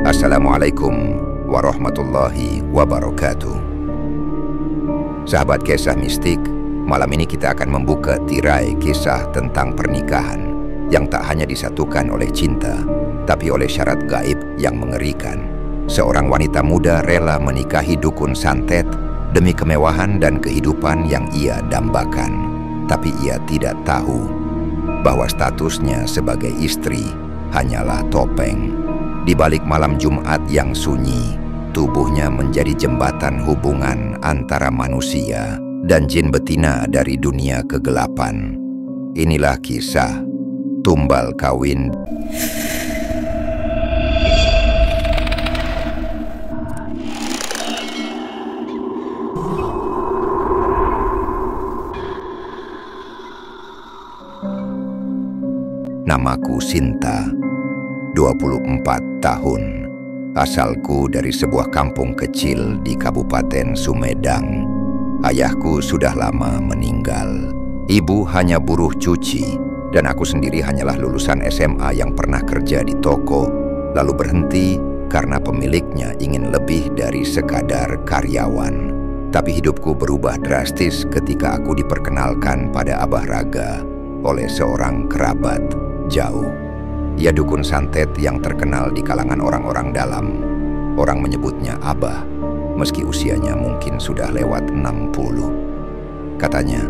Assalamualaikum warahmatullahi wabarakatuh. Sahabat kisah mistik, malam ini kita akan membuka tirai kisah tentang pernikahan yang tak hanya disatukan oleh cinta, tapi oleh syarat gaib yang mengerikan. Seorang wanita muda rela menikahi dukun santet demi kemewahan dan kehidupan yang ia dambakan. Tapi ia tidak tahu bahwa statusnya sebagai istri hanyalah topeng. Di balik malam Jumat yang sunyi, tubuhnya menjadi jembatan hubungan antara manusia dan jin betina dari dunia kegelapan. Inilah kisah tumbal kawin. Namaku Sinta, 24 tahun. Asalku dari sebuah kampung kecil di Kabupaten Sumedang. Ayahku sudah lama meninggal. Ibu hanya buruh cuci, dan aku sendiri hanyalah lulusan SMA yang pernah kerja di toko, lalu berhenti karena pemiliknya ingin lebih dari sekadar karyawan. Tapi hidupku berubah drastis ketika aku diperkenalkan pada Abah Raga oleh seorang kerabat jauh. Ia dukun santet yang terkenal di kalangan orang-orang dalam. Orang menyebutnya Abah, meski usianya mungkin sudah lewat 60. Katanya,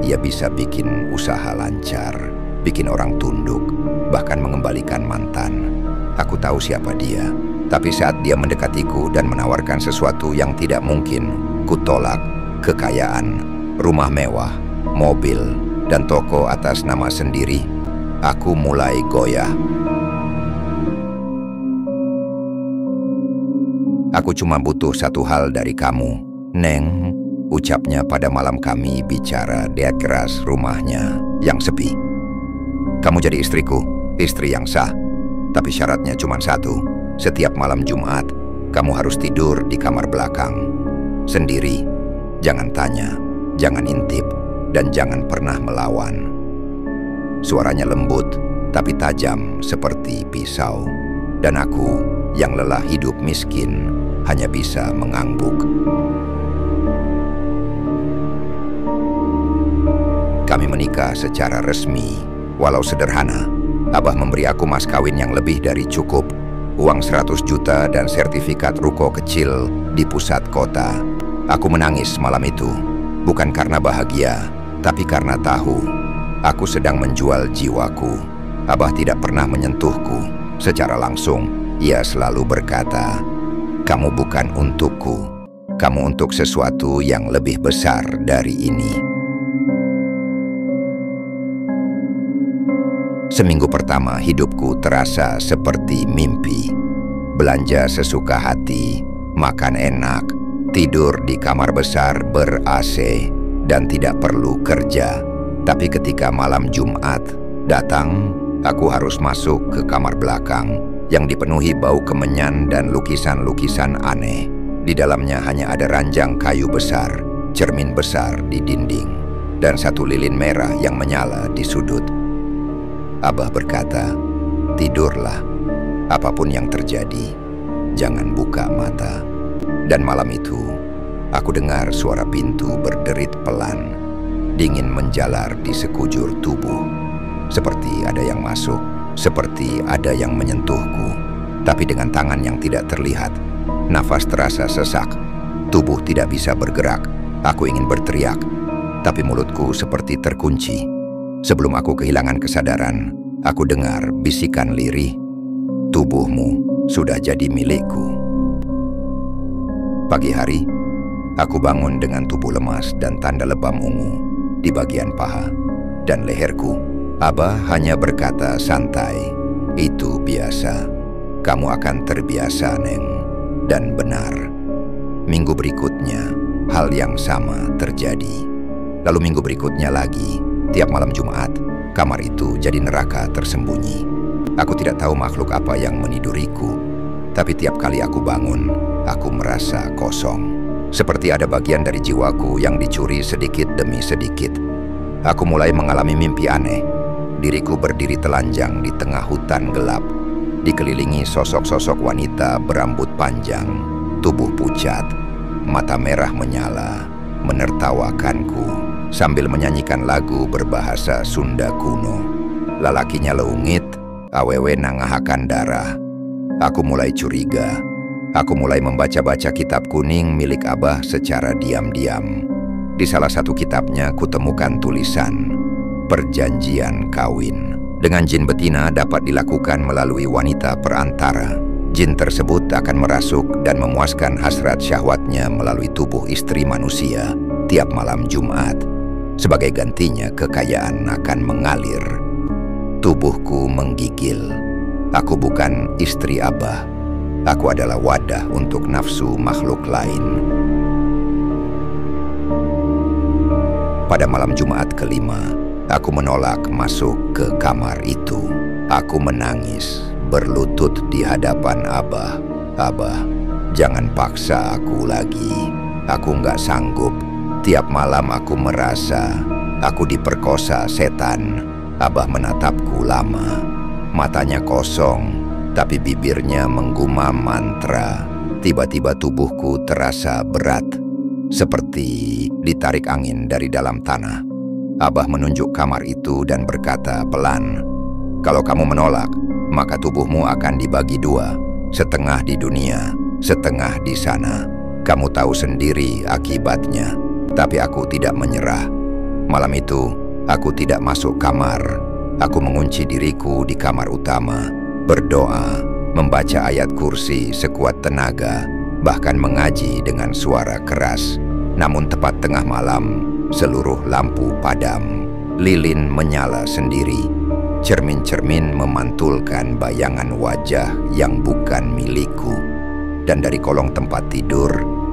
ia bisa bikin usaha lancar, bikin orang tunduk, bahkan mengembalikan mantan. Aku tahu siapa dia, tapi saat dia mendekatiku dan menawarkan sesuatu yang tidak mungkin, kutolak. Kekayaan, rumah mewah, mobil, dan toko atas nama sendiri. Aku mulai goyah. Aku cuma butuh satu hal dari kamu, Neng, ucapnya pada malam kami bicara di teras rumahnya yang sepi. Kamu jadi istriku, istri yang sah. Tapi syaratnya cuma satu. Setiap malam Jumat, kamu harus tidur di kamar belakang. Sendiri, jangan tanya, jangan intip, dan jangan pernah melawan. Suaranya lembut, tapi tajam seperti pisau. Dan aku, yang lelah hidup miskin, hanya bisa mengangguk. Kami menikah secara resmi, walau sederhana. Abah memberi aku mas kawin yang lebih dari cukup. Uang 100 juta dan sertifikat ruko kecil di pusat kota. Aku menangis malam itu, bukan karena bahagia, tapi karena tahu aku sedang menjual jiwaku. Abah tidak pernah menyentuhku secara langsung. Ia selalu berkata, "Kamu bukan untukku, kamu untuk sesuatu yang lebih besar dari ini." Seminggu pertama hidupku terasa seperti mimpi. Belanja sesuka hati, makan enak, tidur di kamar besar ber-AC, dan tidak perlu kerja. Tapi ketika malam Jumat datang, aku harus masuk ke kamar belakang yang dipenuhi bau kemenyan dan lukisan-lukisan aneh. Di dalamnya hanya ada ranjang kayu besar, cermin besar di dinding, dan satu lilin merah yang menyala di sudut. Abah berkata, "Tidurlah, apapun yang terjadi, jangan buka mata." Dan malam itu, aku dengar suara pintu berderit pelan. Dingin menjalar di sekujur tubuh. Seperti ada yang masuk, seperti ada yang menyentuhku. Tapi dengan tangan yang tidak terlihat. Nafas terasa sesak. Tubuh tidak bisa bergerak. Aku ingin berteriak, tapi mulutku seperti terkunci. Sebelum aku kehilangan kesadaran, aku dengar bisikan lirih, "Tubuhmu sudah jadi milikku." Pagi hari, aku bangun dengan tubuh lemas dan tanda lebam ungu di bagian paha dan leherku. Abah hanya berkata santai, "Itu biasa. Kamu akan terbiasa, Neng." Dan benar. Minggu berikutnya, hal yang sama terjadi. Lalu minggu berikutnya lagi. Tiap malam Jumat, kamar itu jadi neraka tersembunyi. Aku tidak tahu makhluk apa yang meniduriku. Tapi tiap kali aku bangun, aku merasa kosong. Seperti ada bagian dari jiwaku yang dicuri sedikit demi sedikit. Aku mulai mengalami mimpi aneh. Diriku berdiri telanjang di tengah hutan gelap. dikelilingi sosok-sosok wanita berambut panjang, tubuh pucat, mata merah menyala, menertawakanku sambil menyanyikan lagu berbahasa Sunda kuno. Lalakinya leungit, awewe nangahakan darah. Aku mulai curiga. Aku mulai membaca-baca kitab kuning milik Abah secara diam-diam. Di salah satu kitabnya kutemukan tulisan, perjanjian kawin dengan jin betina dapat dilakukan melalui wanita perantara. Jin tersebut akan merasuk dan memuaskan hasrat syahwatnya melalui tubuh istri manusia tiap malam Jumat. Sebagai gantinya kekayaan akan mengalir. Tubuhku menggigil. Aku bukan istri Abah. Aku adalah wadah untuk nafsu makhluk lain. Pada malam Jumat kelima, aku menolak masuk ke kamar itu. Aku menangis, berlutut di hadapan Abah. Abah, jangan paksa aku lagi. Aku nggak sanggup. Tiap malam aku merasa aku diperkosa setan. Abah menatapku lama. Matanya kosong, tapi bibirnya menggumam mantra. Tiba-tiba tubuhku terasa berat, seperti ditarik angin dari dalam tanah. Abah menunjuk kamar itu dan berkata pelan, "Kalau kamu menolak, maka tubuhmu akan dibagi dua, setengah di dunia, setengah di sana. Kamu tahu sendiri akibatnya." Tapi aku tidak menyerah. Malam itu, aku tidak masuk kamar. Aku mengunci diriku di kamar utama, berdoa, membaca ayat kursi sekuat tenaga, bahkan mengaji dengan suara keras. Namun tepat tengah malam, seluruh lampu padam, lilin menyala sendiri. Cermin-cermin memantulkan bayangan wajah yang bukan milikku. Dan dari kolong tempat tidur,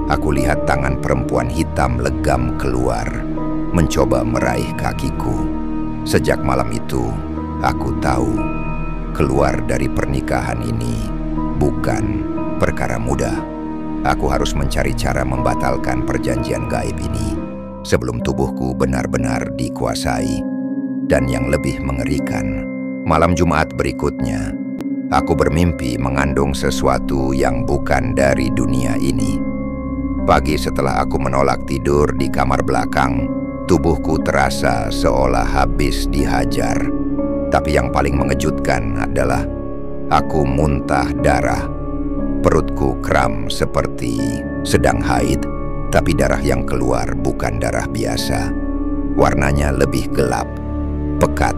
aku lihat tangan perempuan hitam legam keluar, mencoba meraih kakiku. Sejak malam itu, aku tahu keluar dari pernikahan ini bukan perkara mudah. Aku harus mencari cara membatalkan perjanjian gaib ini sebelum tubuhku benar-benar dikuasai. Dan yang lebih mengerikan, malam Jumat berikutnya, aku bermimpi mengandung sesuatu yang bukan dari dunia ini. Pagi setelah aku menolak tidur di kamar belakang, tubuhku terasa seolah habis dihajar. Tapi yang paling mengejutkan adalah aku muntah darah. Perutku kram seperti sedang haid, tapi darah yang keluar bukan darah biasa. Warnanya lebih gelap, pekat,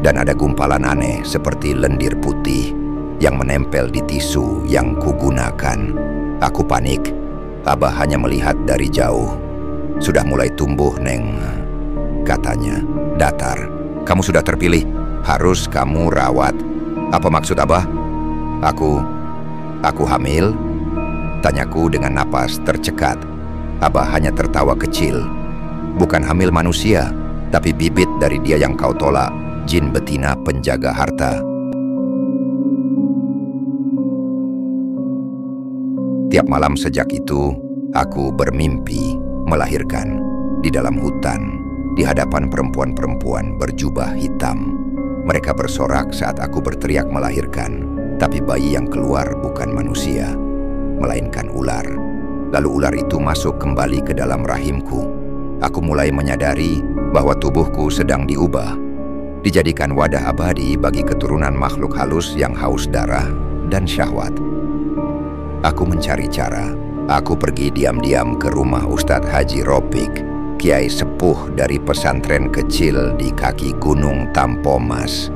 dan ada gumpalan aneh seperti lendir putih yang menempel di tisu yang kugunakan. Aku panik. Abah hanya melihat dari jauh. "Sudah mulai tumbuh, Neng," katanya. "Datar. Kamu sudah terpilih. Harus kamu rawat." "Apa maksud Abah?" Aku hamil?" Tanyaku dengan napas tercekat. Abah hanya tertawa kecil. "Bukan hamil manusia, tapi bibit dari dia yang kau tolak, jin betina penjaga harta." Tiap malam sejak itu, aku bermimpi melahirkan di dalam hutan, di hadapan perempuan-perempuan berjubah hitam. Mereka bersorak saat aku berteriak melahirkan, tapi bayi yang keluar bukan manusia, melainkan ular. Lalu ular itu masuk kembali ke dalam rahimku. Aku mulai menyadari bahwa tubuhku sedang diubah, dijadikan wadah abadi bagi keturunan makhluk halus yang haus darah dan syahwat. Aku mencari cara. Aku pergi diam-diam ke rumah Ustadz Haji Ropik, kiai sepuh dari pesantren kecil di kaki Gunung Tampomas.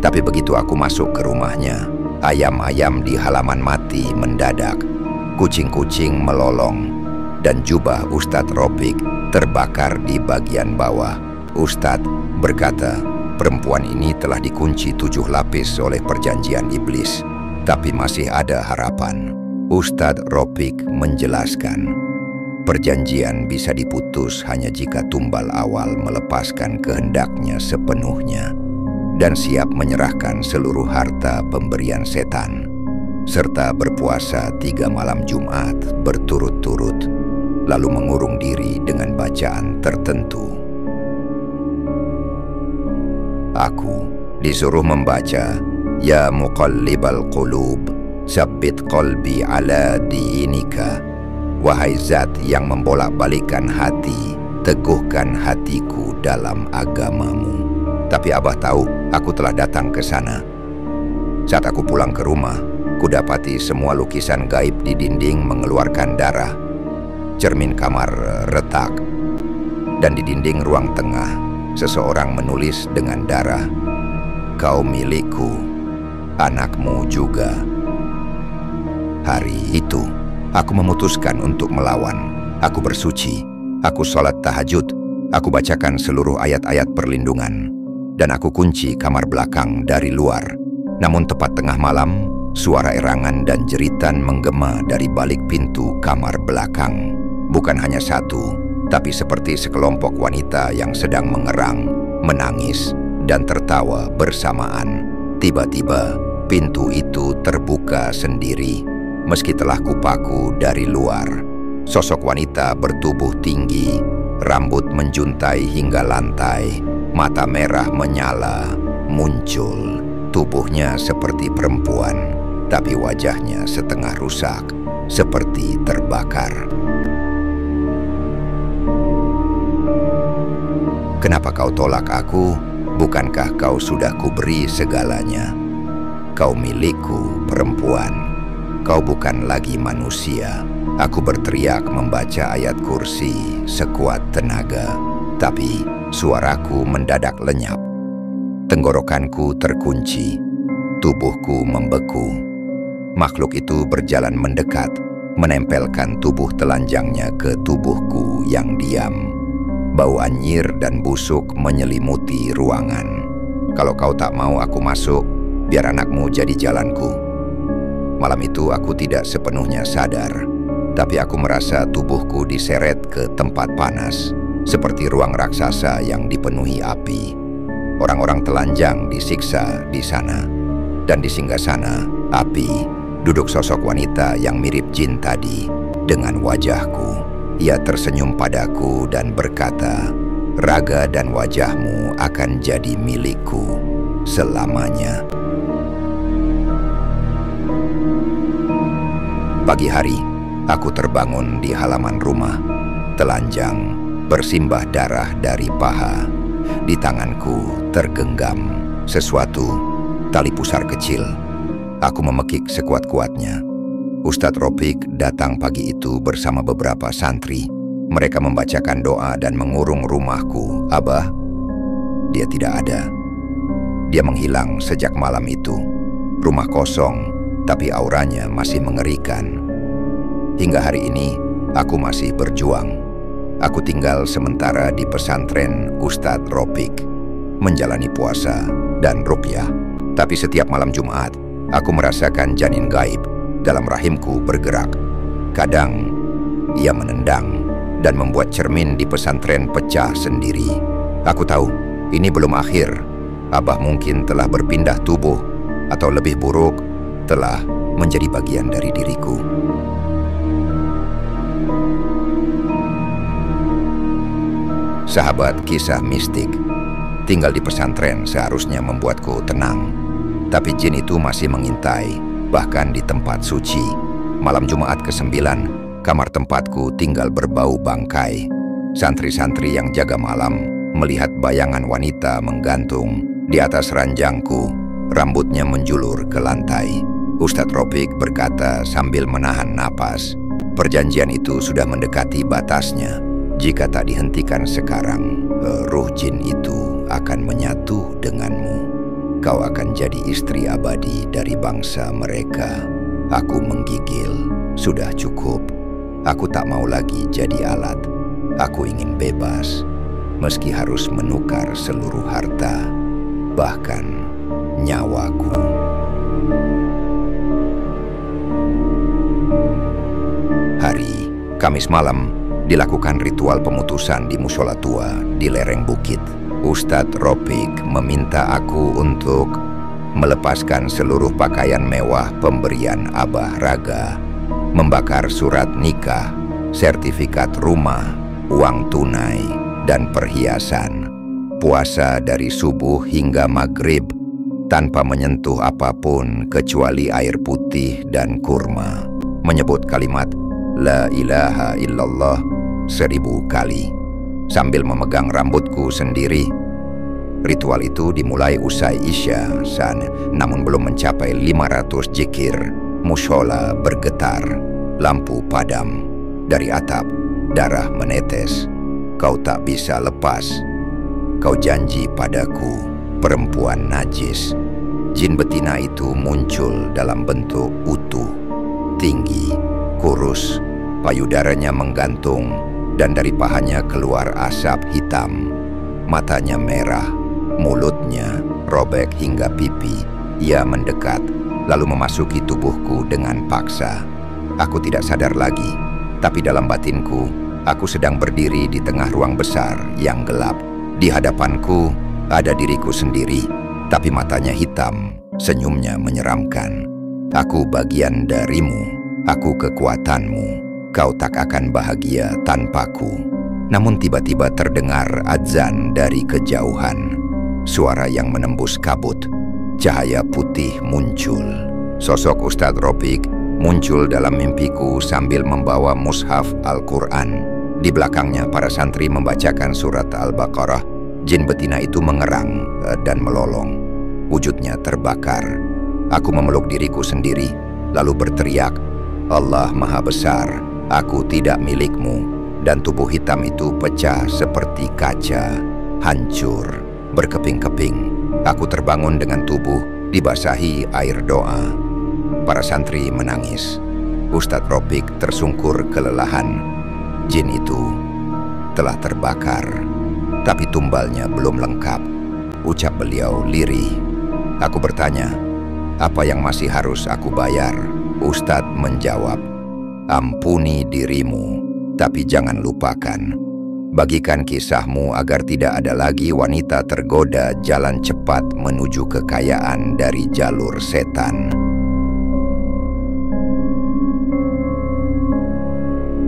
Tapi begitu aku masuk ke rumahnya, ayam-ayam di halaman mati mendadak, kucing-kucing melolong, dan jubah Ustadz Ropik terbakar di bagian bawah. Ustadz berkata, perempuan ini telah dikunci 7 lapis oleh perjanjian iblis, tapi masih ada harapan. Ustadz Ropik menjelaskan, perjanjian bisa diputus hanya jika tumbal awal melepaskan kehendaknya sepenuhnya dan siap menyerahkan seluruh harta pemberian setan, serta berpuasa 3 malam Jumat berturut-turut, lalu mengurung diri dengan bacaan tertentu. Aku disuruh membaca Ya muqallibal qulub, sabbit qalbi ala dinika. Wahai zat yang membolak-balikan hati, teguhkan hatiku dalam agamamu. Tapi Abah tahu aku telah datang ke sana. Saat aku pulang ke rumah, kudapati semua lukisan gaib di dinding mengeluarkan darah. Cermin kamar retak, dan di dinding ruang tengah seseorang menulis dengan darah, "Kau milikku, anakmu juga." Hari itu aku memutuskan untuk melawan. Aku bersuci, aku sholat tahajud, aku bacakan seluruh ayat-ayat perlindungan, dan aku kunci kamar belakang dari luar. Namun tepat tengah malam, suara erangan dan jeritan menggema dari balik pintu kamar belakang. Bukan hanya satu, tapi seperti sekelompok wanita yang sedang mengerang, menangis, dan tertawa bersamaan. Tiba-tiba, pintu itu terbuka sendiri. Meski telah kupaku dari luar, sosok wanita bertubuh tinggi, rambut menjuntai hingga lantai, mata merah menyala, muncul. Tubuhnya seperti perempuan, tapi wajahnya setengah rusak, seperti terbakar. Kenapa kau tolak aku? Bukankah kau sudah kuberi segalanya? Kau milikku, perempuan. Kau bukan lagi manusia. Aku berteriak membaca ayat kursi sekuat tenaga, tapi suaraku mendadak lenyap. Tenggorokanku terkunci, tubuhku membeku. Makhluk itu berjalan mendekat, menempelkan tubuh telanjangnya ke tubuhku yang diam. Bau anyir dan busuk menyelimuti ruangan. Kalau kau tak mau aku masuk, biar anakmu jadi jalanku. Malam itu aku tidak sepenuhnya sadar, tapi aku merasa tubuhku diseret ke tempat panas, seperti ruang raksasa yang dipenuhi api. Orang-orang telanjang disiksa di sana, dan di singgasana api duduk sosok wanita yang mirip jin tadi dengan wajahku. Ia tersenyum padaku dan berkata, "Raga dan wajahmu akan jadi milikku selamanya." Pagi hari, aku terbangun di halaman rumah, telanjang, bersimbah darah dari paha. Di tanganku tergenggam sesuatu, tali pusar kecil. Aku memekik sekuat-kuatnya. Ustadz Ropik datang pagi itu bersama beberapa santri. Mereka membacakan doa dan mengurung rumahku. Abah, dia tidak ada. Dia menghilang sejak malam itu. Rumah kosong, tapi auranya masih mengerikan. Hingga hari ini, aku masih berjuang. Aku tinggal sementara di pesantren Ustadz Ropik, menjalani puasa dan ruqyah. Tapi setiap malam Jumat, aku merasakan janin gaib dalam rahimku bergerak. Kadang, ia menendang dan membuat cermin di pesantren pecah sendiri. Aku tahu, ini belum akhir. Abah mungkin telah berpindah tubuh, atau lebih buruk, telah menjadi bagian dari diriku. Sahabat kisah mistik, tinggal di pesantren seharusnya membuatku tenang. Tapi jin itu masih mengintai, bahkan di tempat suci. Malam Jumat ke-9, kamar tempatku tinggal berbau bangkai. Santri-santri yang jaga malam melihat bayangan wanita menggantung di atas ranjangku, rambutnya menjulur ke lantai. Ustadz Ropik berkata sambil menahan napas, "Perjanjian itu sudah mendekati batasnya. Jika tak dihentikan sekarang, ruh jin itu akan menyatu denganmu. Kau akan jadi istri abadi dari bangsa mereka." Aku menggigil. Sudah cukup. Aku tak mau lagi jadi alat. Aku ingin bebas, meski harus menukar seluruh harta, bahkan nyawaku. Hari Kamis malam, dilakukan ritual pemutusan di musola tua di lereng bukit. Ustadz Ropik meminta aku untuk melepaskan seluruh pakaian mewah pemberian Abah Raga, membakar surat nikah, sertifikat rumah, uang tunai, dan perhiasan. Puasa dari subuh hingga maghrib, tanpa menyentuh apapun kecuali air putih dan kurma, menyebut kalimat La ilaha illallah 1000 kali, sambil memegang rambutku sendiri. Ritual itu dimulai usai Isya namun belum mencapai 500 zikir, mushola bergetar, lampu padam, dari atap darah menetes. Kau tak bisa lepas. Kau janji padaku, perempuan najis. Jin betina itu muncul dalam bentuk utuh, tinggi, kurus, payudaranya menggantung, dan dari pahanya keluar asap hitam. Matanya merah, mulutnya robek hingga pipi. Ia mendekat, lalu memasuki tubuhku dengan paksa. Aku tidak sadar lagi, tapi dalam batinku, aku sedang berdiri di tengah ruang besar yang gelap. Di hadapanku ada diriku sendiri, tapi matanya hitam, senyumnya menyeramkan. Aku bagian darimu, aku kekuatanmu. Kau tak akan bahagia tanpaku. Namun tiba-tiba terdengar adzan dari kejauhan. Suara yang menembus kabut. Cahaya putih muncul. Sosok Ustadz Rofiq muncul dalam mimpiku sambil membawa mushaf Al-Quran. Di belakangnya para santri membacakan surat Al-Baqarah. Jin betina itu mengerang dan melolong. Wujudnya terbakar. Aku memeluk diriku sendiri, lalu berteriak, Allah Maha Besar, aku tidak milikmu. Dan tubuh hitam itu pecah seperti kaca, hancur, berkeping-keping. Aku terbangun dengan tubuh dibasahi air doa. Para santri menangis. Ustadz Rofiq tersungkur kelelahan. Jin itu telah terbakar, tapi tumbalnya belum lengkap, ucap beliau lirih. Aku bertanya, apa yang masih harus aku bayar? Ustadz menjawab, ampuni dirimu, tapi jangan lupakan. Bagikan kisahmu agar tidak ada lagi wanita tergoda jalan cepat menuju kekayaan dari jalur setan.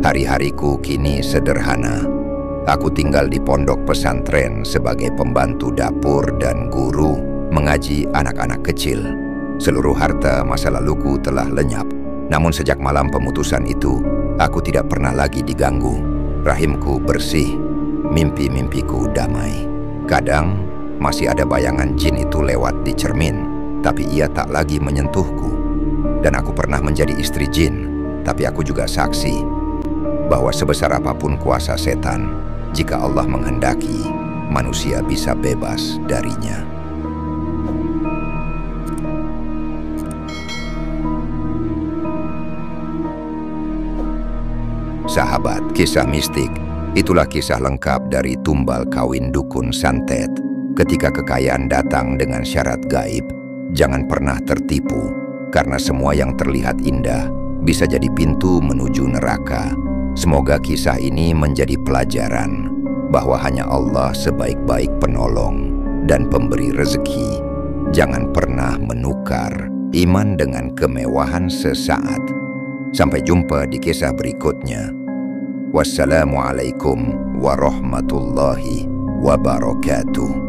Hari-hariku kini sederhana. Aku tinggal di pondok pesantren sebagai pembantu dapur dan guru, mengaji anak-anak kecil. Seluruh harta masa laluku telah lenyap. Namun sejak malam pemutusan itu, aku tidak pernah lagi diganggu. Rahimku bersih, mimpi-mimpiku damai. Kadang masih ada bayangan jin itu lewat di cermin, tapi ia tak lagi menyentuhku. Dan aku pernah menjadi istri jin, tapi aku juga saksi bahwa sebesar apapun kuasa setan, jika Allah menghendaki, manusia bisa bebas darinya. Sahabat, kisah mistik, itulah kisah lengkap dari tumbal kawin dukun santet. Ketika kekayaan datang dengan syarat gaib, jangan pernah tertipu, karena semua yang terlihat indah bisa jadi pintu menuju neraka. Semoga kisah ini menjadi pelajaran bahwa hanya Allah sebaik-baik penolong dan pemberi rezeki. Jangan pernah menukar iman dengan kemewahan sesaat. Sampai jumpa di kisah berikutnya. Wassalamualaikum warahmatullahi wabarakatuh.